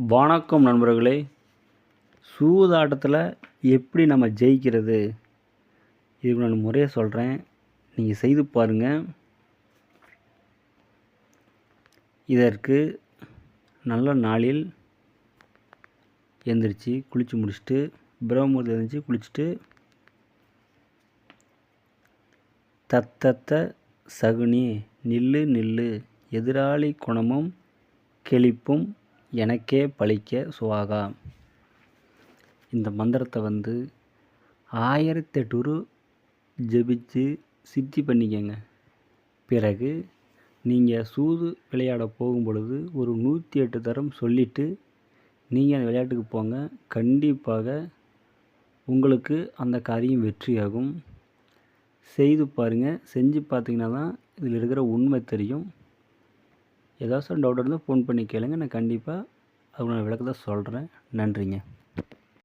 வணக்கம் நண்பர்களே. சூதாட்டத்தில் எப்படி நம்ம ஜெயிக்கிறது, இதுக்கு நான் முறையை சொல்கிறேன், நீங்கள் செய்து பாருங்கள். இதற்கு நல்ல நாளில் எழுந்திரிச்சு குளித்து முடிச்சுட்டு பிரம்மமுகூர்த்தத்தில் எழுந்திரிச்சு குளிச்சுட்டு தத்தத்த சகுனி நில்லு நில்லு எதிராளி குணமும் கெளிப்பும் எனக்கே பழிக்க சுவாகா. இந்த மந்திரத்தை 1008 ஜெபிச்சு சித்தி பண்ணிக்கங்க. பிறகு நீங்கள் சூது விளையாட போகும் பொழுது ஒரு 108 தரம் சொல்லிவிட்டு நீங்கள் அந்த விளையாட்டுக்கு போங்க. கண்டிப்பாக உங்களுக்கு அந்த காரியம் வெற்றியாகும். செய்து பாருங்கள். செஞ்சு பார்த்தீங்கன்னா தான் இதில் இருக்கிற உண்மை தெரியும். ஏதாச்சும் டவுட் இருந்தால் ஃபோன் பண்ணி கேளுங்க. நான் கண்டிப்பாக அதுக்கு நான் விளக்கத்தை சொல்கிறேன். நன்றிங்க.